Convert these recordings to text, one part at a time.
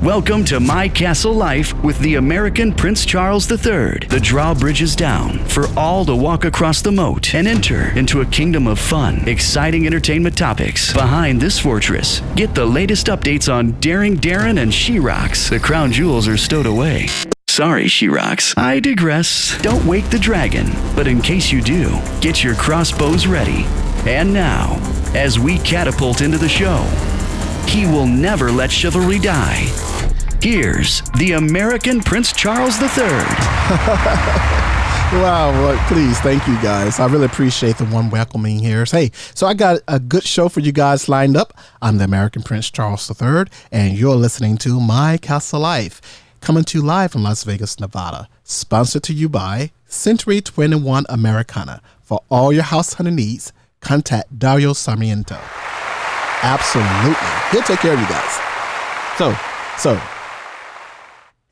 Welcome to My Castle Life with the American Prince Charles III. The drawbridge is down for all to walk across the moat and enter into a kingdom of fun, exciting entertainment topics. Behind this fortress, get the latest updates on Daring Darin and Sherocks. The crown jewels are stowed away. Sorry, Sherocks, I digress. Don't wake the dragon, but in case you do, get your crossbows ready. And now, as we catapult into the show, he will never let chivalry die. Here's the American Prince Charles III. Wow, well, please, thank you guys. I really appreciate the warm welcoming here. Hey, so I got a good show for you guys lined up. I'm the American Prince Charles III, and you're listening to My Castle Life, coming to you live from Las Vegas, Nevada. Sponsored to you by Century 21 Americana. For all your house hunting needs, contact Dario Sarmiento. Absolutely. He'll take care of you guys. So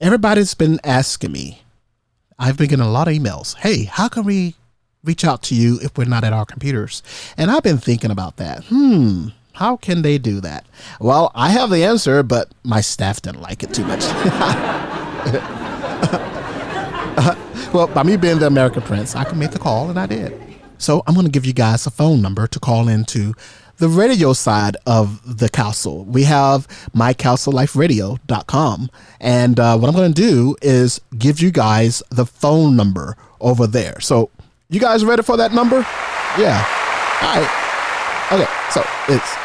everybody's been asking me, I've been getting a lot of emails. Hey, how can we reach out to you if we're not at our computers? And I've been thinking about that. How can they do that? Well, I have the answer, but my staff didn't like it too much. Well, by me being the American Prince, I can make the call, and I did. So I'm going to give you guys a phone number to call into the radio side of the castle. We have mycastleliferadio.com. And what I'm going to do is give you guys the phone number over there. So you guys ready for that number? Yeah. All right. Okay. So it's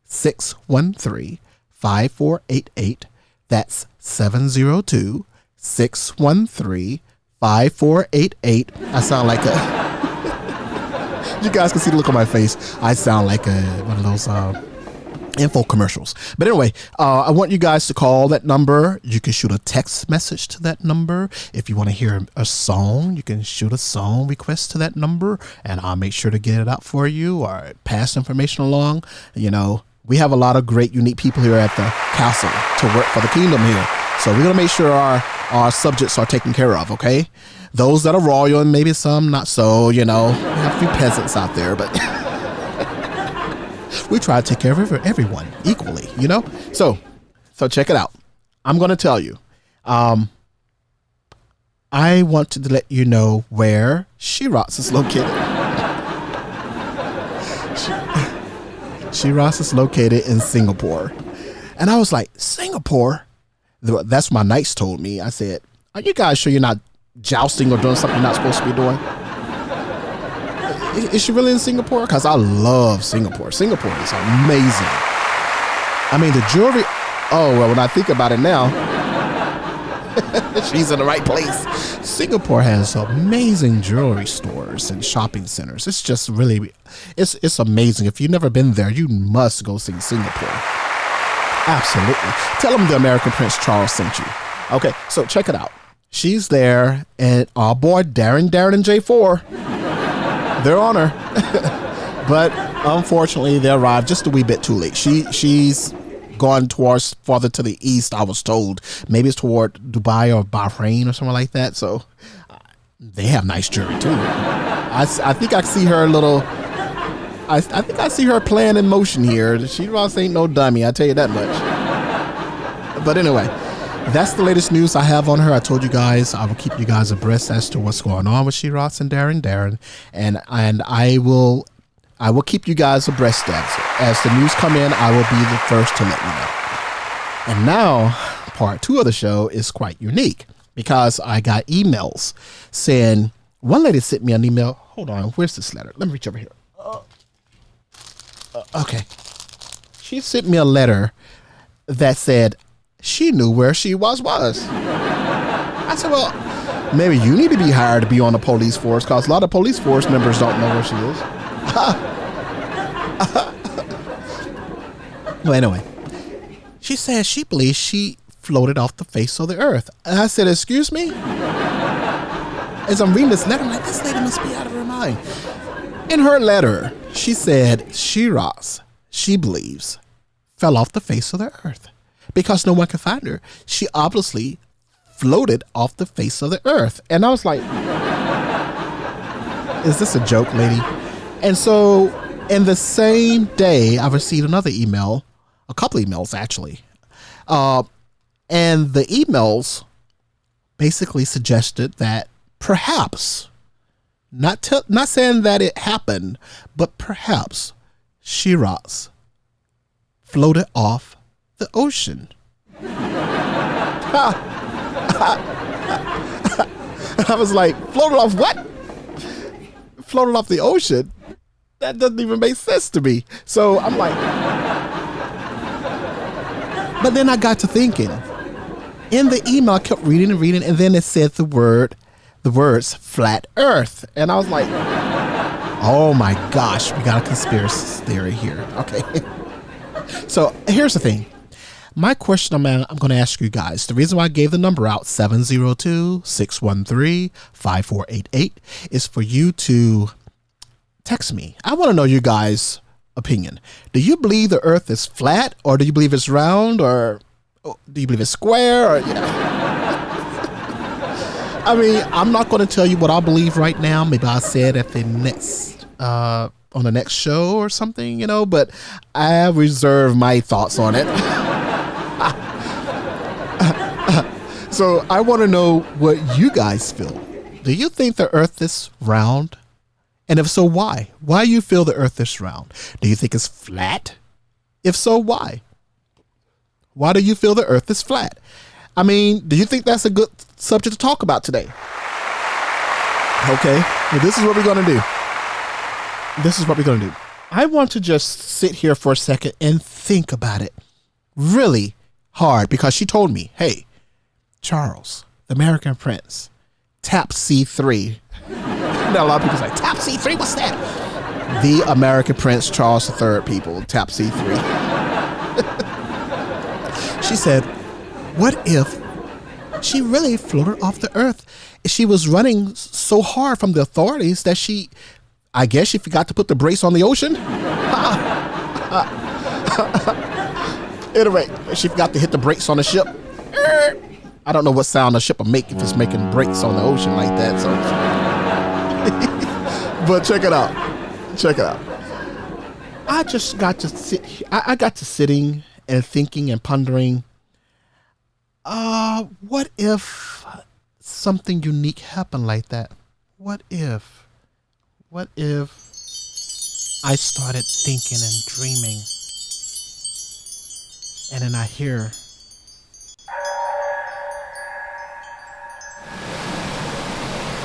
702-613-5488. That's 702-613-5488. I sound like a... You guys can see the look on my face. I sound like one of those info commercials. But anyway, I want you guys to call that number. You can shoot a text message to that number. If you want to hear a song, you can shoot a song request to that number, and I'll make sure to get it out for you or pass information along. You know, we have a lot of great, unique people here at the castle to work for the kingdom here. So we're going to make sure our subjects are taken care of, okay? Those that are royal and maybe some not so, you know, we have a few peasants out there, but we try to take care of everyone equally, you know? So check it out. I'm going to tell you. I want to let you know where Sherocks is located. Sherocks is located in Singapore. And I was like, Singapore? That's what my knights told me. I said, are you guys sure you're not jousting or doing something you're not supposed to be doing? Is she really in Singapore? Because I love Singapore. Singapore is amazing. I mean, the jewelry. Oh, well, when I think about it now, she's in the right place. Singapore has amazing jewelry stores and shopping centers. It's just really, it's amazing. If you've never been there, you must go see Singapore. Absolutely. Tell them the American Prince Charles sent you. Okay, so check it out. She's there, and our boy Daring Darin and J4, they're on her. But unfortunately, they arrived just a wee bit too late. She's gone towards farther to the east, I was told. Maybe it's toward Dubai or Bahrain or something like that. So they have nice jewelry too. I think I see her little... I think I see her plan in motion here. She ain't no dummy, I tell you that much. But anyway, that's the latest news I have on her. I told you guys I will keep you guys abreast as to what's going on with Sherocks and Daring Darin, and I will keep you guys abreast as the news come in. I will be the first to let you know. And now, part 2 of the show is quite unique because I got emails saying, one lady sent me an email. Hold on, where's this letter? Let me reach over here. Okay. She sent me a letter that said she knew where she was. I said, well, maybe you need to be hired to be on the police force because a lot of police force members don't know where she is. Well, anyway, she said she believes she floated off the face of the earth. And I said, excuse me? As I'm reading this letter, I'm like, this lady must be out of her mind. In her letter, she said Sherocks, she believes, fell off the face of the earth because no one could find her. She obviously floated off the face of the earth. And I was like, is this a joke, lady? And so in the same day, I received another email, a couple emails actually, And the emails basically suggested that perhaps, not saying that it happened, but perhaps Sherocks floated off the ocean. I was like, floated off what? Floated off the ocean? That doesn't even make sense to me. So I'm like, but then I got to thinking. In the email, I kept reading, and then it said the words flat earth. And I was like, oh my gosh, we got a conspiracy theory here. Okay. So here's the thing. My question I'm going to ask you guys, the reason why I gave the number out, 702-613-5488, is for you to text me. I want to know you guys' opinion. Do you believe the earth is flat, or do you believe it's round, or do you believe it's square? Or, I mean, I'm not going to tell you what I believe right now. Maybe I'll say it at the next, on the next show or something, but I reserve my thoughts on it. So I want to know what you guys feel. Do you think the earth is round? And if so, why? Why do you feel the earth is round? Do you think it's flat? If so, why? Why do you feel the earth is flat? I mean, do you think that's a good subject to talk about today? Okay, well, this is what we're going to do. I want to just sit here for a second and think about it really hard, because she told me, hey, Charles, the American Prince, tap C3. Now, a lot of people say, tap C3, what's that? The American Prince Charles III, people, tap C3. She said, what if she really floated off the earth? She was running so hard from the authorities that I guess she forgot to put the brakes on the ocean. Anyway, she forgot to hit the brakes on the ship. I don't know what sound a ship will make if it's making brakes on the ocean like that. So, but check it out. I just got to sit. I got to sitting and thinking and pondering. What if something unique happened like that? What if I started thinking and dreaming, and then I hear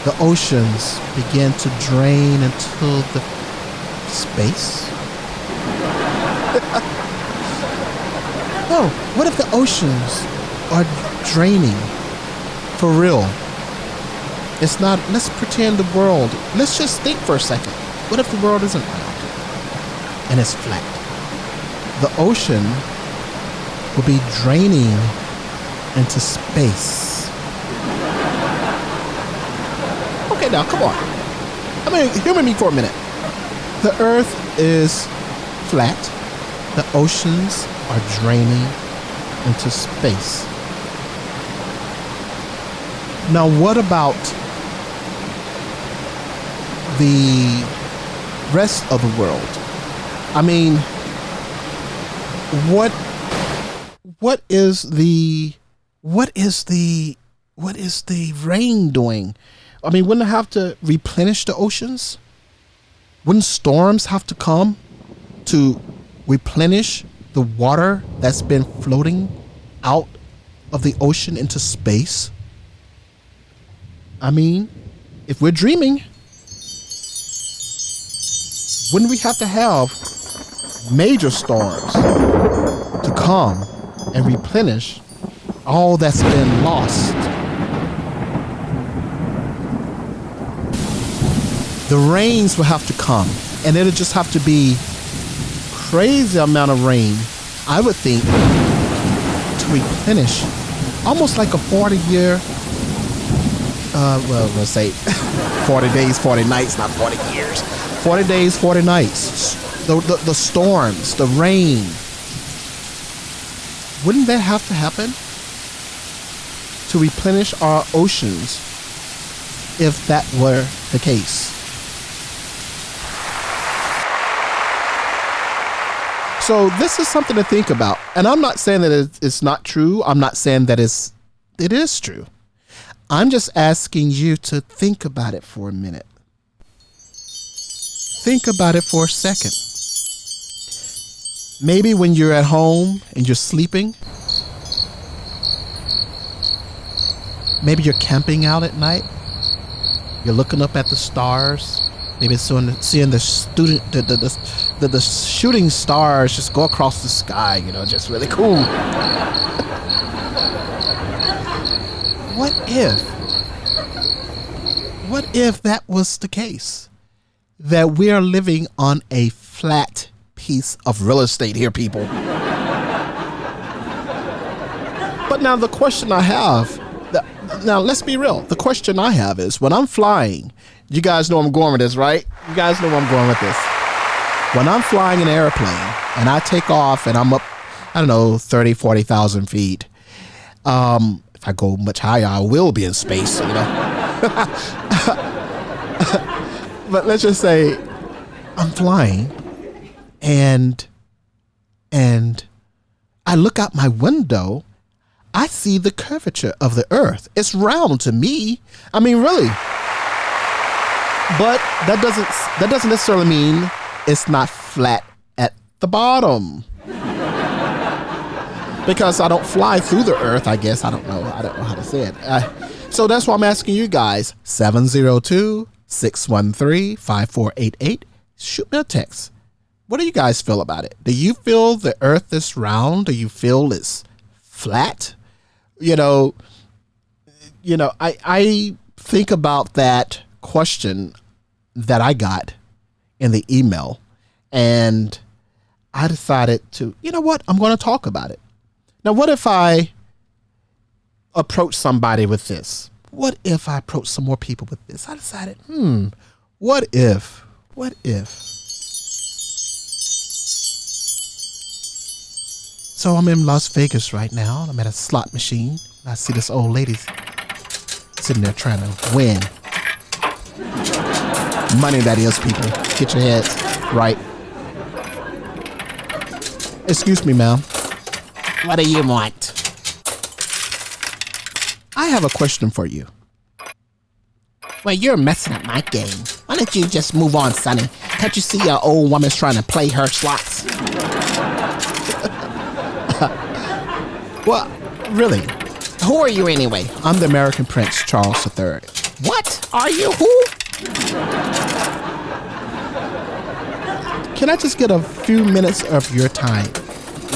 the oceans begin to drain into the space? No, what if the oceans are draining for real? It's not, let's pretend the world, let's just think for a second. What if the world isn't round and it's flat? The ocean will be draining into space. Okay, now come on. I mean, humor me for a minute. The earth is flat. The oceans are draining into space. Now, what about the rest of the world? I mean, what is the rain doing? I mean, wouldn't it have to replenish the oceans? Wouldn't storms have to come to replenish the water that's been floating out of the ocean into space? I mean, if we're dreaming, wouldn't we have to have major storms to come and replenish all that's been lost? The rains will have to come, and it'll just have to be crazy amount of rain, I would think, to replenish almost like a 40-year, let's say 40 days, 40 nights, not 40 years. 40 days, 40 nights. The storms, the rain. Wouldn't that have to happen to replenish our oceans if that were the case? So this is something to think about. And I'm not saying that it's not true. I'm not saying that it is true. I'm just asking you to think about it for a minute. Think about it for a second. Maybe when you're at home and you're sleeping, maybe you're camping out at night, you're looking up at the stars, maybe seeing the shooting stars just go across the sky, just really cool. What if that was the case? That we are living on a flat piece of real estate here, people. But now the question I have, now let's be real. The question I have is, when I'm flying, you guys know I'm going with this, right? You guys know where I'm going with this. When I'm flying an airplane and I take off and I'm up, 30, 40,000 feet. If I go much higher, I will be in space, But let's just say I'm flying and I look out my window, I see the curvature of the earth. It's round to me. I mean, really. But that doesn't necessarily mean it's not flat at the bottom. Because I don't fly through the earth, I guess. I don't know how to say it. So that's why I'm asking you guys, 702-613-5488. Shoot me a text. What do you guys feel about it? Do you feel the earth is round? Do you feel it's flat? I think about that question that I got in the email, and I decided to, I'm going to talk about it. Now, what if I approach somebody with this? What if I approach some more people with this? I decided, what if? So I'm in Las Vegas right now. I'm at a slot machine. I see this old lady sitting there trying to win. Money, that is, people. Get your heads right. Excuse me, ma'am. What do you want? I have a question for you. Well, you're messing up my game. Why don't you just move on, Sonny? Can't you see your old woman's trying to play her slots? Well, really? Who are you anyway? I'm the American Prince Charles III. What? Are you who? Can I just get a few minutes of your time?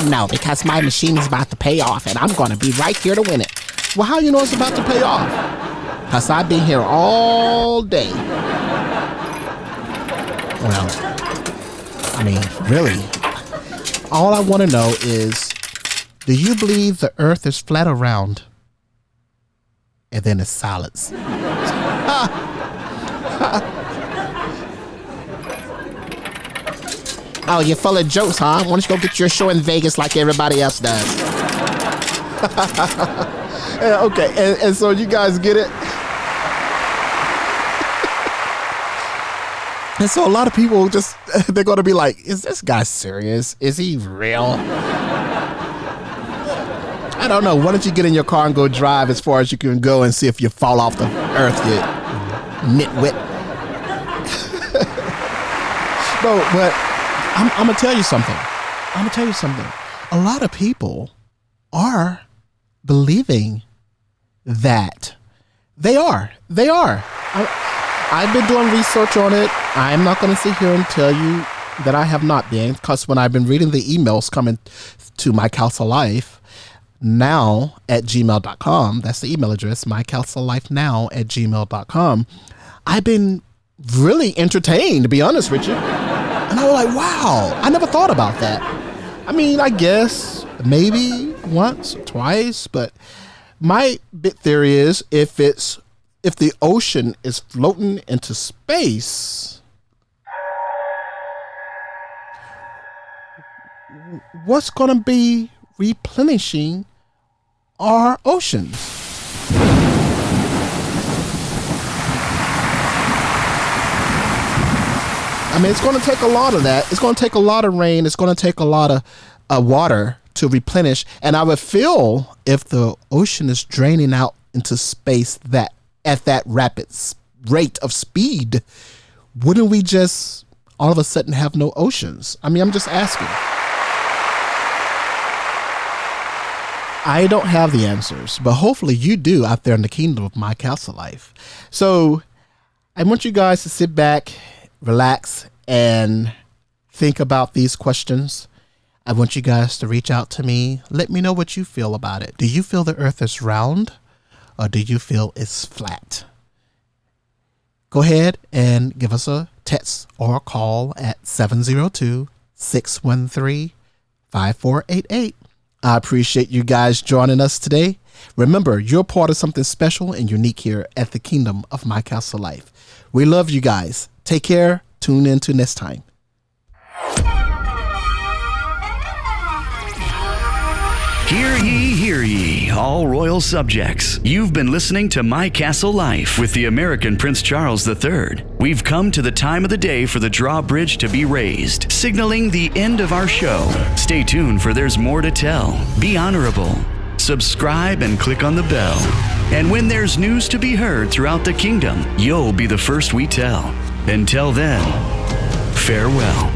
No, because my machine is about to pay off and I'm going to be right here to win it. Well, how you know it's about to pay off? Because I've been here all day. Well, I mean, really, all I want to know is, do you believe the earth is flat or round? And then it's silence. Oh, you're full of jokes, huh? Why don't you go get your show in Vegas like everybody else does? Yeah, okay, and so you guys get it? And so a lot of people they're going to be like, is this guy serious? Is he real? I don't know. Why don't you get in your car and go drive as far as you can go and see if you fall off the earth, you nitwit. No, but I'm going to tell you something. A lot of people are believing that they are. I've been doing research on it. I'm not going to sit here and tell you that I have not been, because when I've been reading the emails coming to mycounsellifenow@gmail.com, that's the email address, mycounsellifenow@gmail.com, I've been really entertained, to be honest with you. And I was like, wow, I never thought about that. I mean, I guess maybe once or twice, but my big theory is if the ocean is floating into space, what's going to be replenishing our oceans? I mean, it's going to take a lot of that. It's going to take a lot of rain. It's going to take a lot of water to replenish. And I would feel if the ocean is draining out into space that at that rapid rate of speed, wouldn't we just all of a sudden have no oceans? I mean, I'm just asking. I don't have the answers, but hopefully you do out there in the kingdom of My Castle Life. So I want you guys to sit back, relax, and think about these questions. I want you guys to reach out to me. Let me know what you feel about it. Do you feel the earth is round, or do you feel it's flat? Go ahead and give us a text or a call at 702-613-5488. I appreciate you guys joining us today. Remember, you're part of something special and unique here at the Kingdom of My Castle Life. We love you guys. Take care. Tune in to next time. Hear ye, all royal subjects. You've been listening to My Castle Life with the American Prince Charles III. We've come to the time of the day for the drawbridge to be raised, signaling the end of our show. Stay tuned for there's more to tell. Be honorable. Subscribe and click on the bell. And when there's news to be heard throughout the kingdom, you'll be the first we tell. Until then, farewell.